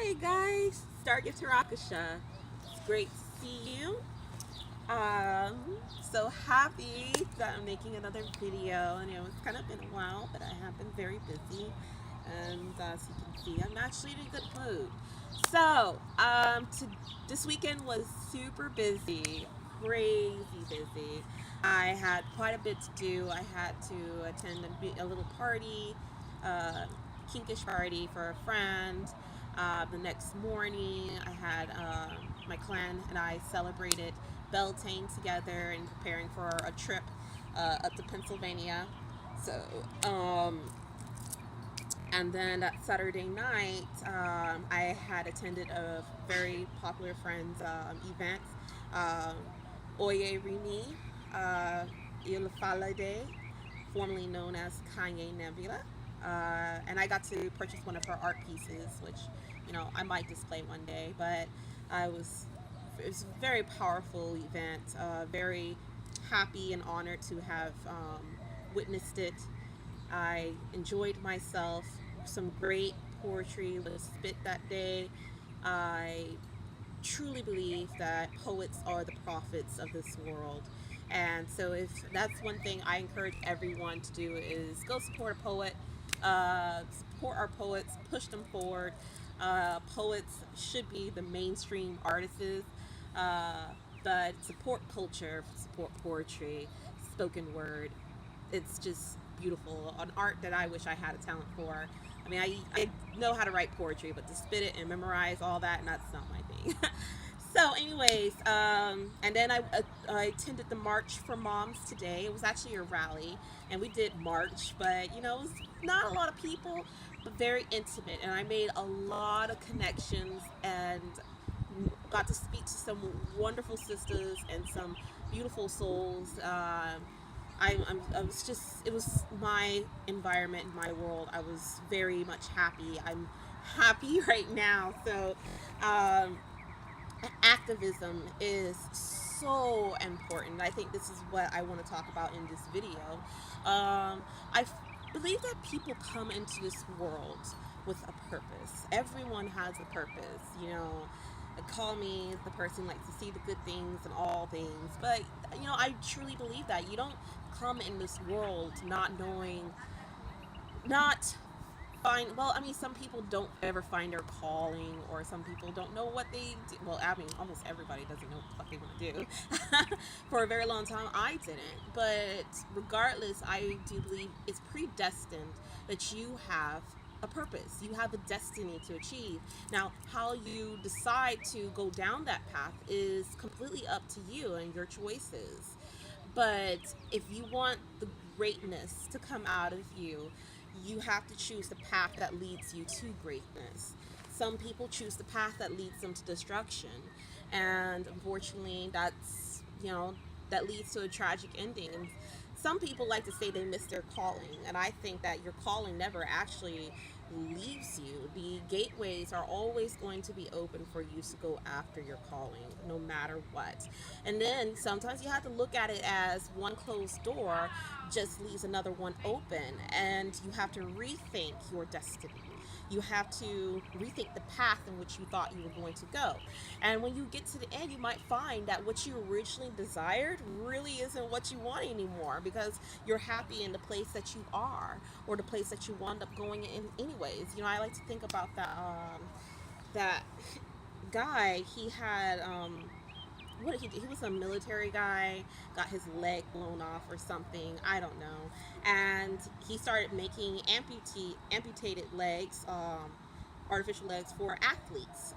Hey guys, Stargift Rakasha. It's great to see you. Um, so happy that I'm making another video. And it's kind of been a while, but I have been very busy. And as you can see, I'm actually in a good mood. So, this weekend was super busy, crazy busy. I had quite a bit to do. I had to attend a little party, uh, kinkish party for a friend. The next morning, I had my clan and I celebrated Beltane together and preparing for a trip up to Pennsylvania. So, and then that Saturday night, I had attended a very popular friend's event, um, Oye Rimi, Il Falade, formerly known as Kanye Nebula. And I got to purchase one of her art pieces, which, I might display one day. But it was a very powerful event, very happy and honored to have witnessed it. I enjoyed myself. Some great poetry was spit that day. I truly believe that poets are the prophets of this world. And so, if that's one thing I encourage everyone to do, is go support a poet, support our poets, push them forward. Poets should be the mainstream artists, uh, but support culture, support poetry, spoken word. It's just beautiful. An art that I wish I had a talent for. I mean, I know how to write poetry, but to spit it and memorize all that, and that's not my thing. So, anyways, and then I attended the March for Moms today. It was actually a rally, and we did march, but it was not a lot of people, but very intimate. And I made a lot of connections and got to speak to some wonderful sisters and some beautiful souls. I was just, it was my environment, my world. I was very much happy. I'm happy right now. So, um, activism is so important. I think this is what I want to talk about in this video. Believe that people come into this world with a purpose. Everyone has a purpose, Call me the person who likes to see the good things and all things, but I truly believe that you don't come in this world not knowing, not find, well, I mean, some people don't ever find their calling, or some people don't know what they do. Well, I mean, almost everybody doesn't know what the fuck they want to do. For a very long time I didn't, but regardless, I do believe it's predestined that you have a purpose, you have a destiny to achieve. Now, how you decide to go down that path is completely up to you and your choices. But if you want the greatness to come out of you, you have to choose the path that leads you to greatness. Some people choose the path that leads them to destruction. And unfortunately, that leads to a tragic ending. And some people like to say they miss their calling. And I think that your calling never actually leaves you. The gateways are always going to be open for you to go after your calling, no matter what. And then sometimes you have to look at it as one closed door just leaves another one open, and you have to rethink your destiny. You have to rethink the path in which you thought you were going to go. And when you get to the end, you might find that what you originally desired really isn't what you want anymore, because you're happy in the place that you are, or the place that you wound up going in anyways. I like to think about that guy. He had what he was a military guy, got his leg blown off or something, I don't know, and he started making amputated legs, artificial legs for athletes,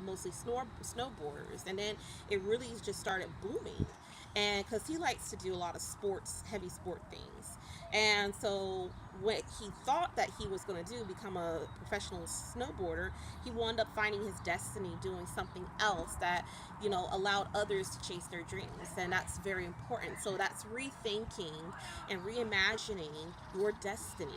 mostly snowboarders. And then it really just started booming, and because he likes to do a lot of sports, heavy sport things. And so what he thought that he was going to do, become a professional snowboarder, he wound up finding his destiny doing something else that allowed others to chase their dreams. And that's very important. So that's rethinking and reimagining your destiny.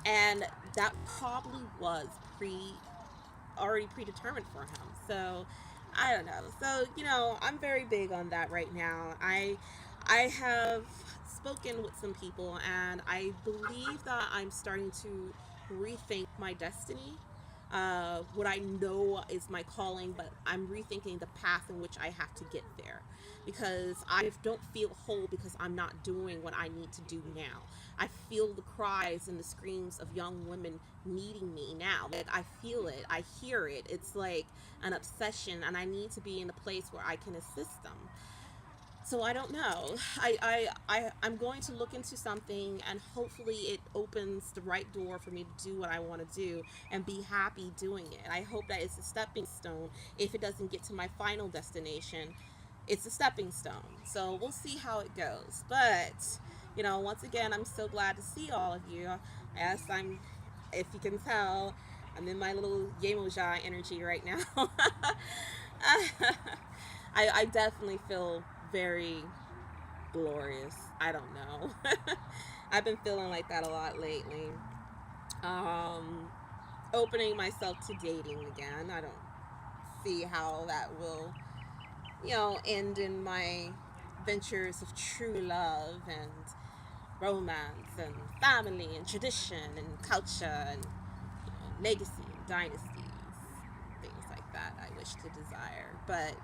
And that probably was already predetermined for him. So I don't know. So I'm very big on that right now. I have spoken with some people, and I believe that I'm starting to rethink my destiny. what I know is my calling, but I'm rethinking the path in which I have to get there, because I don't feel whole because I'm not doing what I need to do now. I feel the cries and the screams of young women needing me now. Like, I feel it, I hear it. It's like an obsession, and I need to be in a place where I can assist them. So I don't know. I'm going to look into something, and hopefully it opens the right door for me to do what I want to do and be happy doing it. I hope that it's a stepping stone. If it doesn't get to my final destination, it's a stepping stone. So we'll see how it goes. But, once again, I'm so glad to see all of you. Yes, if you can tell, I'm in my little Yemoja energy right now. I definitely feel very glorious. I don't know. I've been feeling like that a lot lately. Um, Opening myself to dating again. I don't see how that will, end in my ventures of true love and romance and family and tradition and culture and, legacy and dynasties, things like that I wish to desire. But,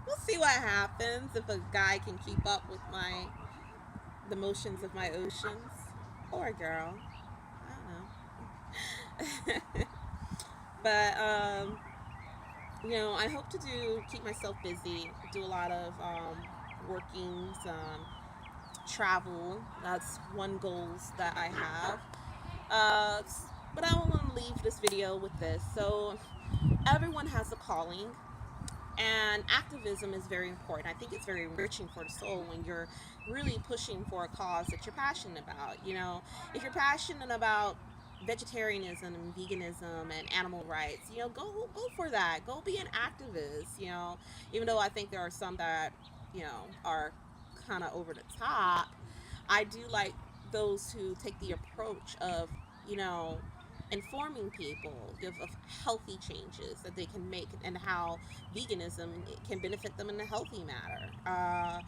we'll see what happens if a guy can keep up with the motions of my oceans, or a girl. I don't know. But I hope to keep myself busy, do a lot of workings, travel. That's one goals that I have. Uh, but I want to leave this video with this. So everyone has a calling, and activism is very important. I think it's very enriching for the soul when you're really pushing for a cause that you're passionate about. If you're passionate about vegetarianism and veganism and animal rights, go for that. Go be an activist. Even though I think there are some that are kind of over the top, I do like those who take the approach of, you know, informing people of healthy changes that they can make, and how veganism can benefit them in a healthy manner.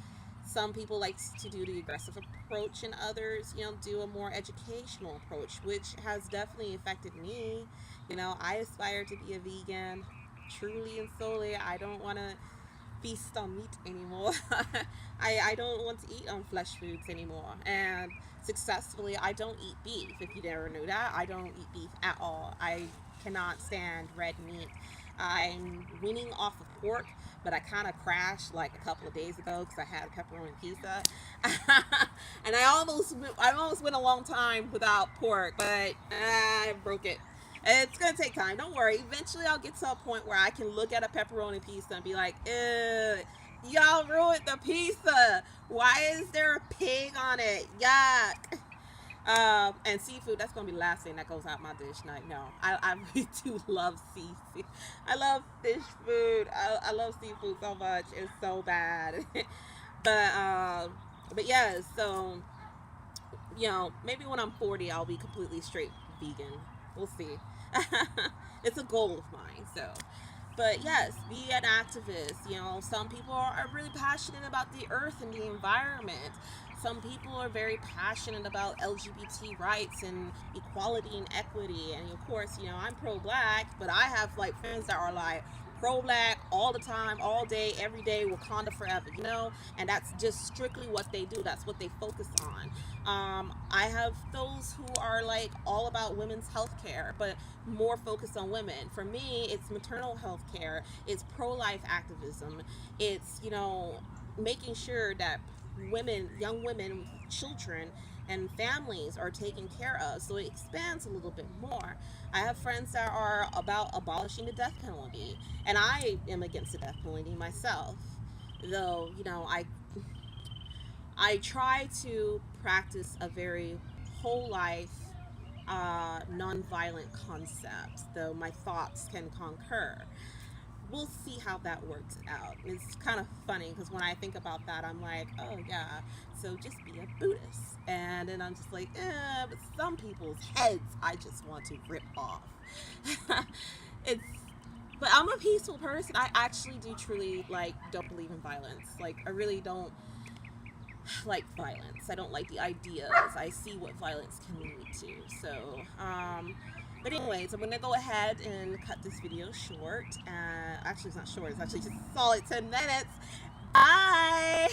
Some people like to do the aggressive approach, and others, do a more educational approach, which has definitely affected me. I aspire to be a vegan, truly and solely. I don't want to feast on meat anymore. I don't want to eat on flesh foods anymore. And successfully, I don't eat beef. If you never knew that, I don't eat beef at all. I cannot stand red meat. I'm weaning off of pork, but I kind of crashed like a couple of days ago because I had a pepperoni pizza, and I almost went a long time without pork, but I broke it. It's gonna take time. Don't worry. Eventually, I'll get to a point where I can look at a pepperoni pizza and be like, "Ew, y'all ruined the pizza. Why is there a pig on it? Yuck." And seafood, that's gonna be the last thing that goes out my dish. Like, no, I really do love seafood. I love fish food. I love seafood so much. It's so bad. but but yeah. So maybe when I'm 40, I'll be completely straight vegan. We'll see. It's a goal of mine. So, but yes, be an activist. Some people are really passionate about the earth and the environment. Some people are very passionate about LGBT rights and equality and equity. And of course, I'm pro black, but I have like friends that are like pro black all the time, all day, every day, Wakanda forever. And that's just strictly what they do. That's what they focus on. I have those who are like all about women's health care, but more focused on women. For me, it's maternal health care, it's pro life activism, it's, making sure that young women, children, and families are taken care of. So it expands a little bit more. I have friends that are about abolishing the death penalty, and I am against the death penalty myself. Though, I try to practice a very whole life, non-violent concept, though my thoughts can concur. We'll see how that works out. It's kind of funny because when I think about that, I'm like, oh yeah, so just be a Buddhist. And then I'm just like, but some people's heads I just want to rip off. it's, but I'm a peaceful person. I actually do truly don't believe in violence. Like, I really don't like violence. I don't like the ideas. I see what violence can lead to. So, But anyways, I'm gonna go ahead and cut this video short. Actually, it's not short. It's actually just a solid 10 minutes. Bye.